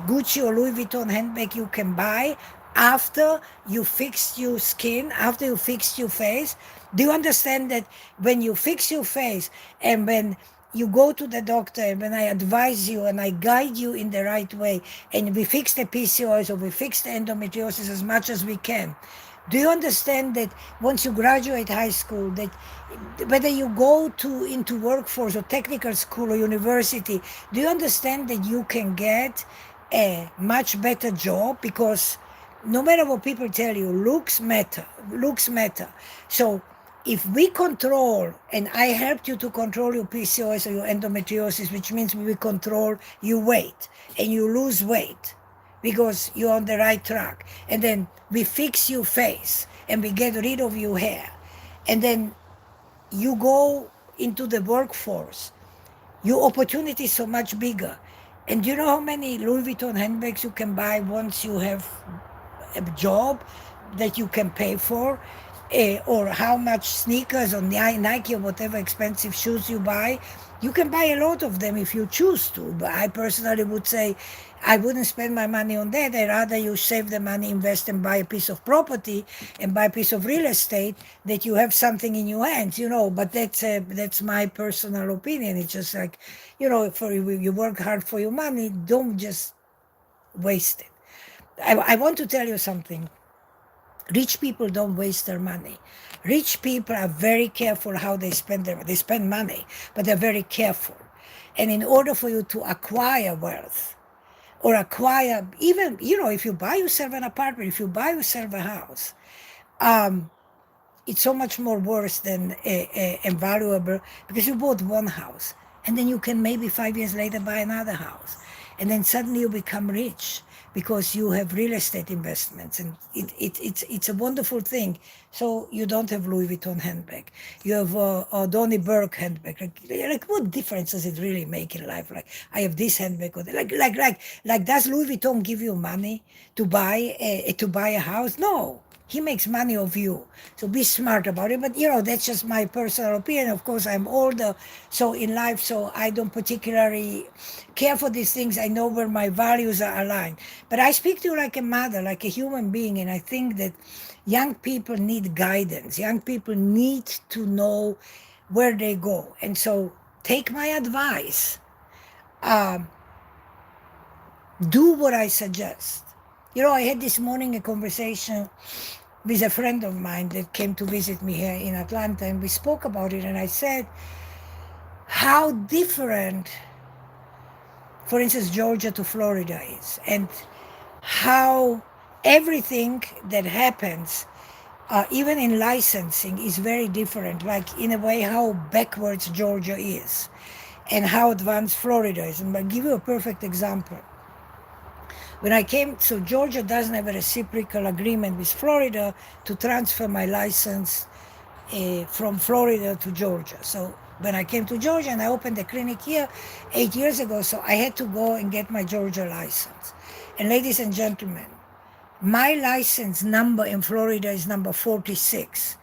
Gucci or Louis Vuitton handbag you can buy after you fix your skin, after you fix your face? Do you understand that when you fix your face and when you go to the doctor and when I advise you and I guide you in the right way and we fix the PCOS or we fix the endometriosis as much as we can, do you understand that once you graduate high school, that whether you go to into workforce or technical school or university, do you understand that you can get a much better job? Because no matter what people tell you, looks matter. Looks matter. So if we control, and I helped you to control your PCOS or your endometriosis, which means we control your weight and you lose weight because you're on the right track, and then we fix your face and we get rid of your hair, and then you go into the workforce, your opportunity is so much bigger. And do you know how many Louis Vuitton handbags you can buy once you have a job that you can pay for? Or how much sneakers or Nike or whatever expensive shoes you buy? You can buy a lot of them if you choose to. But I personally would say I wouldn't spend my money on that. I'd rather you save the money, invest and buy a piece of property and buy a piece of real estate that you have something in your hands, you know. But that's my personal opinion. It's just like, you know, for you work hard for your money, don't just waste it. I want to tell you something. Rich people don't waste their money. Rich people are very careful how they spend money, but they're very careful. And in order for you to acquire wealth, or acquire, even, you know, if you buy yourself an apartment, if you buy yourself a house, it's so much more worth than and valuable, because you bought one house and then you can maybe 5 years later buy another house, and then suddenly you become rich because you have real estate investments, and it's a wonderful thing. So you don't have Louis Vuitton handbag, you have a Donny Burke handbag. Like what difference does it really make in life? Like I have this handbag, or like does Louis Vuitton give you money to buy a house? No, he makes money of you. So be smart about it. But you know, that's just my personal opinion. Of course, I'm older, so in life, so I don't particularly care for these things. I know where my values are aligned. But I speak to you like a mother, like a human being, and I think that young people need guidance. Young people need to know where they go. And so take my advice. Do what I suggest. You know, I had this morning a conversation with a friend of mine that came to visit me here in Atlanta, and we spoke about it, and I said how different, for instance, Georgia to Florida is, and how everything that happens, even in licensing, is very different, like in a way how backwards Georgia is and how advanced Florida is. And I'll give you a perfect example. When I came, so Georgia doesn't have a reciprocal agreement with Florida to transfer my license from Florida to Georgia. So when I came to Georgia and I opened a clinic here 8 years ago, so I had to go and get my Georgia license. And ladies and gentlemen, my license number in Florida is number 46.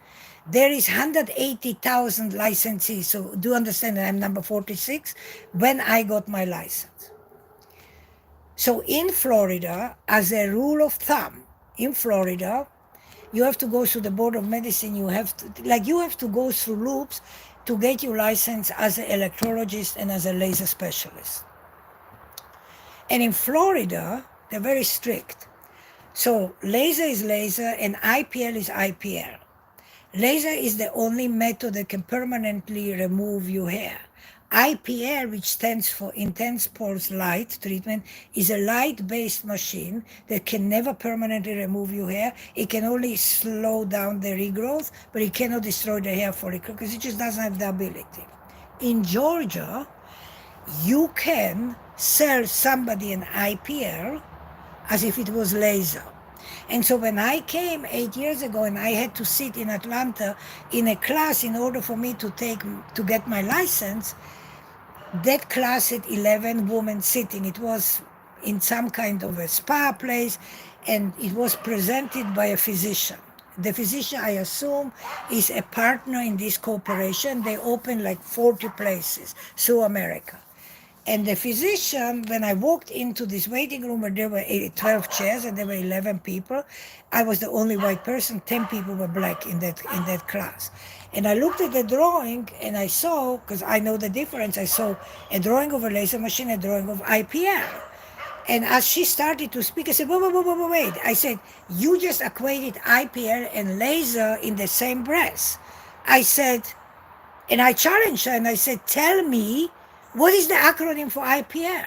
There is 180,000 licensees. So do you understand that I'm number 46 when I got my license? So in Florida, as a rule of thumb, in Florida, you have to go through the Board of Medicine. You have to go through loops to get your license as an electrologist and as a laser specialist. And in Florida, they're very strict. So laser is laser and IPL is IPL. Laser is the only method that can permanently remove your hair. IPL, which stands for Intense Pulse Light Treatment, is a light-based machine that can never permanently remove your hair. It can only slow down the regrowth, but it cannot destroy the hair follicle because it just doesn't have the ability. In Georgia, you can sell somebody an IPL as if it was laser. And so when I came 8 years ago and I had to sit in Atlanta in a class in order for me to get my license, that class had 11 women sitting. It was in some kind of a spa place, and it was presented by a physician. The physician, I assume, is a partner in this corporation. They open like 40 places through America. And the physician, when I walked into this waiting room where there were 12 chairs and there were 11 people, I was the only white person. 10 people were black in that class. And I looked at the drawing and I saw, because I know the difference, I saw a drawing of a laser machine, a drawing of IPL. And as she started to speak, I said, wait. I said, you just equated IPL and laser in the same breath. I said, and I challenged her and I said, tell me, what is the acronym for IPL?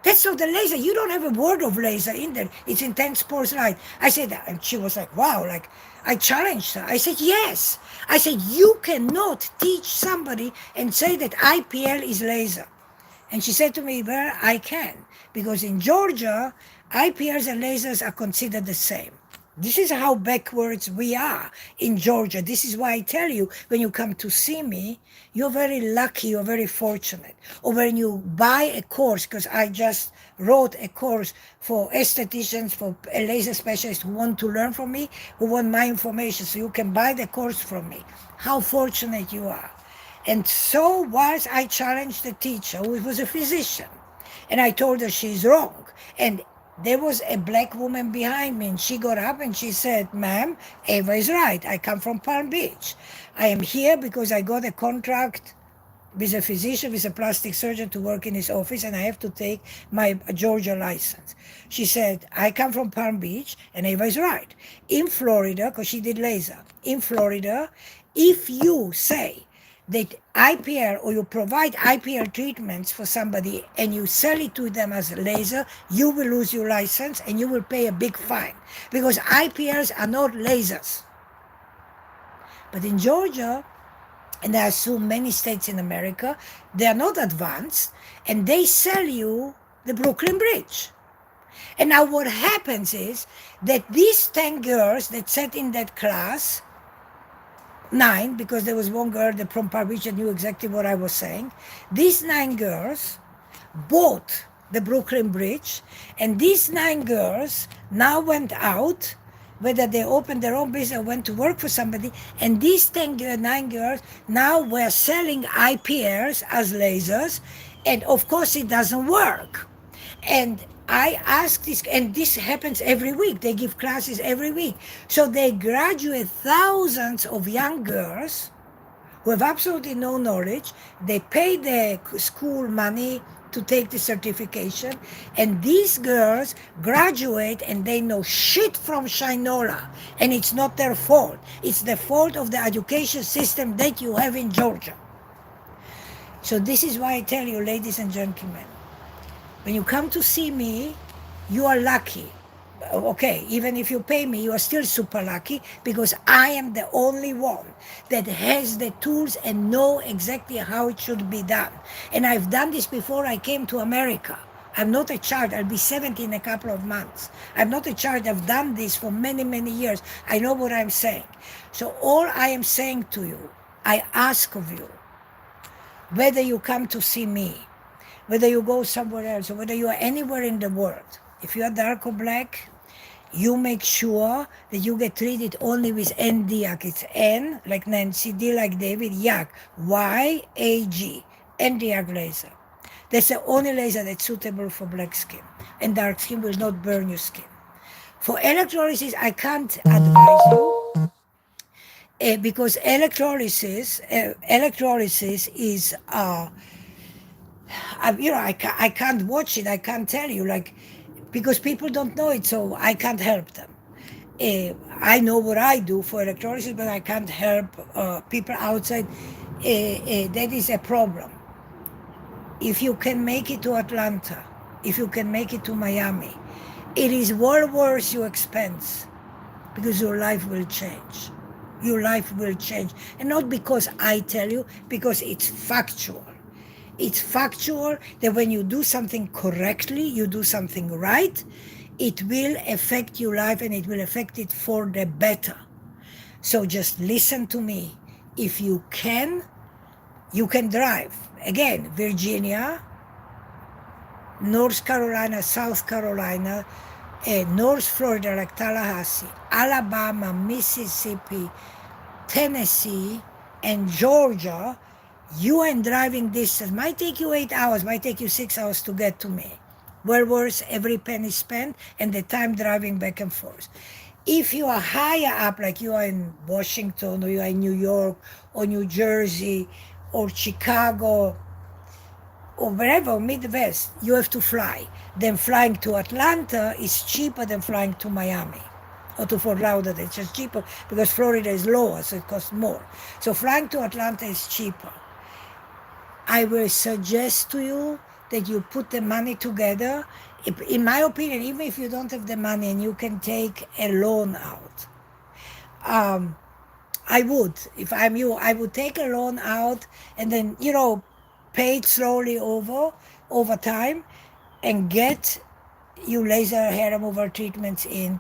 That's not the laser. You don't have a word of laser in there. It's intense pulse light. I said that, and she was like, wow, like, I challenged her. I said, yes. I said, you cannot teach somebody and say that IPL is laser. And she said to me, well, I can, because in Georgia, IPLs and lasers are considered the same. This is how backwards we are in Georgia. This is why I tell you, when you come to see me, you're very lucky, you're very fortunate. Or when you buy a course, because I just wrote a course for estheticians, for a laser specialists who want to learn from me, who want my information, so you can buy the course from me. How fortunate you are. And so was I challenged the teacher, who was a physician. And I told her she's wrong. And there was a black woman behind me, and she got up and she said, ma'am, Eva is right. I come from Palm Beach. I am here because I got a contract with a physician, with a plastic surgeon to work in his office, and I have to take my Georgia license. She said, I come from Palm Beach, and Eva is right. In Florida, because she did laser, in Florida, if you say that IPL, or you provide IPL treatments for somebody and you sell it to them as a laser, you will lose your license and you will pay a big fine, because IPLs are not lasers. But in Georgia, and I assume many states in America, they are not advanced, and they sell you the Brooklyn Bridge. And now what happens is that these 10 girls that sat in that class, 9, because there was one girl that from Palm Beach that knew exactly what I was saying. These 9 girls bought the Brooklyn Bridge, and these 9 girls now went out, whether they opened their own business or went to work for somebody, and these 9 girls now were selling IPLs as lasers, and of course it doesn't work. And I ask this, and this happens every week. They give classes every week. So they graduate thousands of young girls who have absolutely no knowledge. They pay the school money to take the certification, and these girls graduate and they know shit from Shinola, and it's not their fault. It's the fault of the education system that you have in Georgia. So this is why I tell you, ladies and gentlemen, when you come to see me, you are lucky. Okay, even if you pay me, you are still super lucky, because I am the only one that has the tools and know exactly how it should be done. And I've done this before I came to America. I'm not a child. I'll be 70 in a couple of months. I'm not a child. I've done this for many, many years. I know what I'm saying. So all I am saying to you, I ask of you, whether you come to see me, whether you go somewhere else, or whether you are anywhere in the world, if you are dark or black, you make sure that you get treated only with NDYAG. It's N like Nancy, D like David, YAG, Y-A-G, NDYAG laser. That's the only laser that's suitable for black skin, and dark skin will not burn your skin. For electrolysis, I can't advise you, because electrolysis is I can't watch it. I can't tell you, like, because people don't know it, so I can't help them. I know what I do for electrolysis, but I can't help people outside. That is a problem. If you can make it to Atlanta, if you can make it to Miami, it is well worth your expense, because your life will change. Your life will change. And not because I tell you, because it's factual. It's factual that when you do something correctly, you do something right, it will affect your life, and it will affect it for the better. So just listen to me. If you can drive. Again, Virginia, North Carolina, South Carolina, North Florida, like Tallahassee, Alabama, Mississippi, Tennessee, and Georgia, you and driving distance might take you 8 hours, might take you 6 hours to get to me. Well worth every penny spent and the time driving back and forth. If you are higher up, like you are in Washington or you are in New York or New Jersey or Chicago or wherever, Midwest, you have to fly. Then flying to Atlanta is cheaper than flying to Miami or to Fort Lauderdale. It's just cheaper because Florida is lower, so it costs more. So flying to Atlanta is cheaper. I will suggest to you that you put the money together. In my opinion, even if you don't have the money and you can take a loan out, I would, if I'm you, I would take a loan out and then, pay it slowly over time and get you laser hair removal treatments in.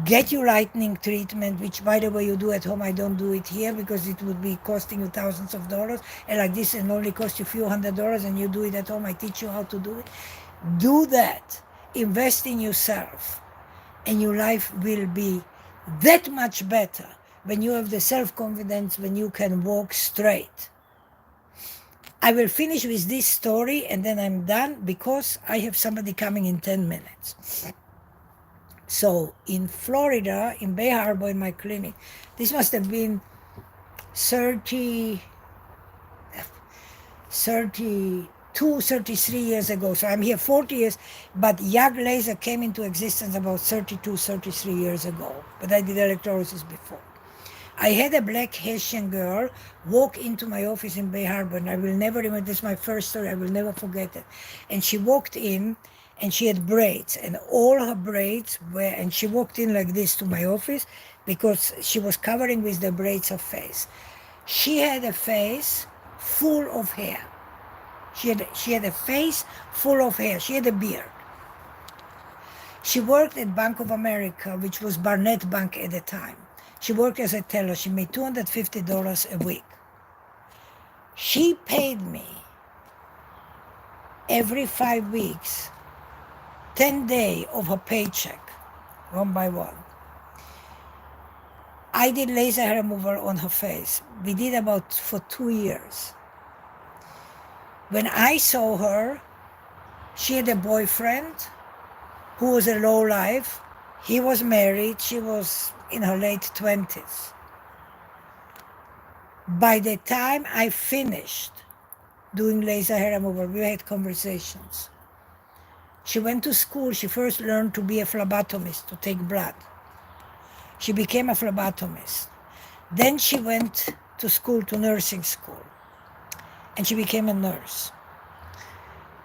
Get you lightening treatment, which by the way you do at home. I don't do it here because it would be costing you thousands of dollars. And like this, it only cost you a few $100s and you do it at home. I teach you how to do it. Do that. Invest in yourself. And your life will be that much better when you have the self-confidence, when you can walk straight. I will finish with this story and then I'm done because I have somebody coming in 10 minutes. So in Florida, in Bay Harbor, in my clinic, this must have been 32, 33 years ago. So I'm here 40 years, but YAG laser came into existence about 32, 33 years ago. But I did electrolysis before. I had a black Haitian girl walk into my office in Bay Harbor, and I will never remember, this is my first story, I will never forget it. And she walked in, and she had braids, and all her braids were, and she walked in like this to my office because she was covering with the braids her face. She had a face full of hair. She had a face full of hair. She had a beard. She worked at Bank of America, which was Barnett Bank at the time. She worked as a teller. She made $250 a week. She paid me every 5 weeks 10 days of her paycheck, one by one. I did laser hair removal on her face. We did about for 2 years. When I saw her, she had a boyfriend who was a lowlife. He was married. She was in her late 20s. By the time I finished doing laser hair removal, we had conversations. She went to school. She first learned to be a phlebotomist, to take blood. She became a phlebotomist. Then she went to school, to nursing school, and she became a nurse.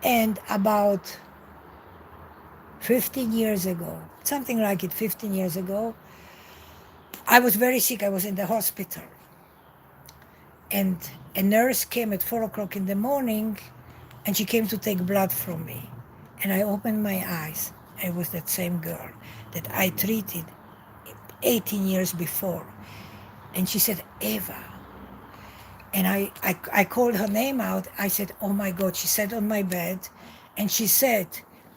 And about 15 years ago, something like it, 15 years ago, I was very sick. I was in the hospital. And a nurse came at 4 o'clock in the morning, and she came to take blood from me. And I opened my eyes. It was that same girl that I treated 18 years before. And she said, Eva. And I called her name out. I said, oh my God. She sat on my bed and she said,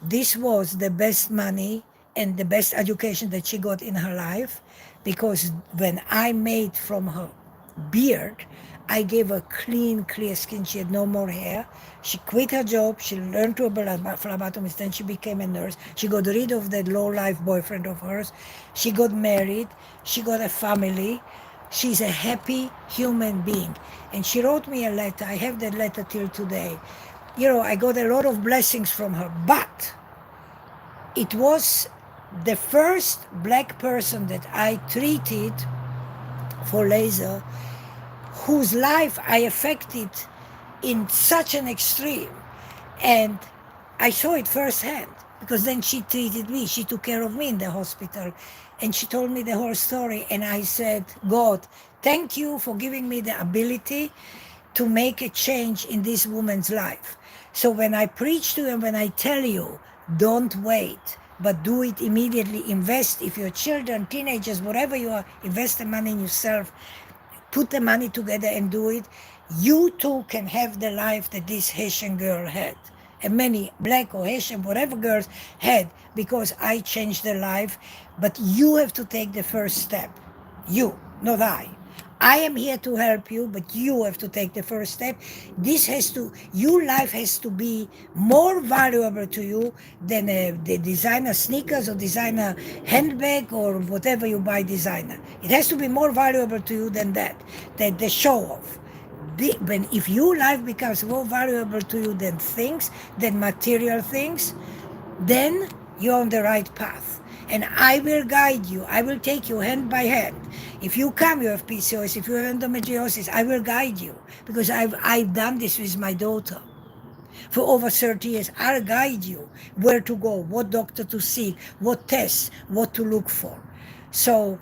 this was the best money and the best education that she got in her life, because when I made from her beard, I gave her clean, clear skin. She had no more hair. She quit her job. She learned to be a phlebotomist. Then she became a nurse. She got rid of that low-life boyfriend of hers. She got married. She got a family. She's a happy human being. And she wrote me a letter. I have that letter till today. I got a lot of blessings from her. But it was the first black person that I treated for laser whose life I affected in such an extreme. And I saw it firsthand, because then she treated me. She took care of me in the hospital. And she told me the whole story. And I said, God, thank you for giving me the ability to make a change in this woman's life. So when I preach to you and when I tell you, don't wait, but do it immediately. Invest, if you're children, teenagers, whatever you are, invest the money in yourself. Put the money together and do it. You too can have the life that this Haitian girl had. and many black or Asian, whatever girls had, because I changed their life. But you have to take the first step. You, not I. I am here to help you, but you have to take the first step. Your life has to be more valuable to you than the designer sneakers or designer handbag or whatever you buy designer. It has to be more valuable to you than that, than the show off. When if your life becomes more valuable to you than things, than material things, then you're on the right path. And I will guide you. I will take you hand by hand. If you come, you have PCOS, if you have endometriosis, I will guide you, because I've done this with my daughter for over 30 years. I'll guide you where to go, what doctor to see, what tests, what to look for. So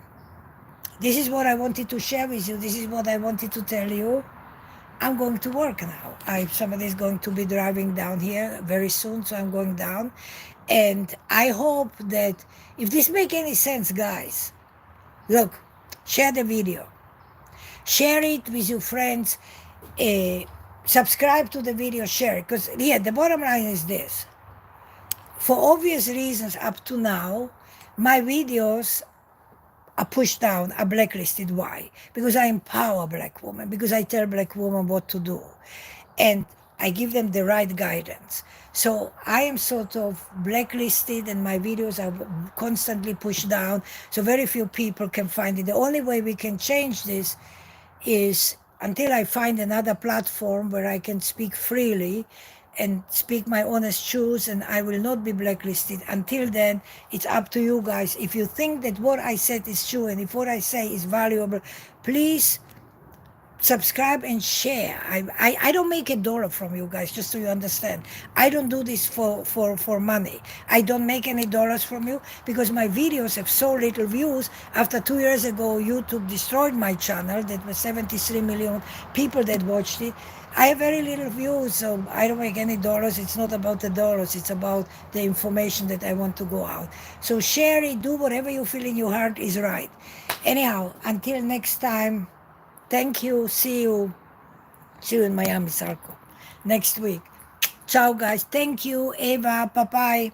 this is what I wanted to share with you. This is what I wanted to tell you. I'm going to work now. Somebody's going to be driving down here very soon, so I'm going down. And I hope that if this make any sense, guys, look, share the video. Share it with your friends. Subscribe to the video, share it. Because, yeah, the bottom line is this. For obvious reasons up to now, my videos are pushed down, are blacklisted. Why? Because I empower black women, because I tell black women what to do. And I give them the right guidance. So I am sort of blacklisted, and my videos are constantly pushed down. So very few people can find it. The only way we can change this is until I find another platform where I can speak freely and speak my honest truths, and I will not be blacklisted. Until then, it's up to you guys. If you think that what I said is true, and if what I say is valuable, please subscribe and share. I don't make $1 from you guys, just so you understand. I don't do this for money. I don't make any dollars from you, because my videos have so little views. After 2 years ago, YouTube destroyed my channel. That was 73 million people that watched it. I have very little views, so I don't make any dollars. It's not about the dollars, it's about the information that I want to go out. So share it, do whatever you feel in your heart is right. Anyhow, until next time, thank you. See you in Miami, Sarko, next week. Ciao, guys. Thank you, Eva. Bye-bye.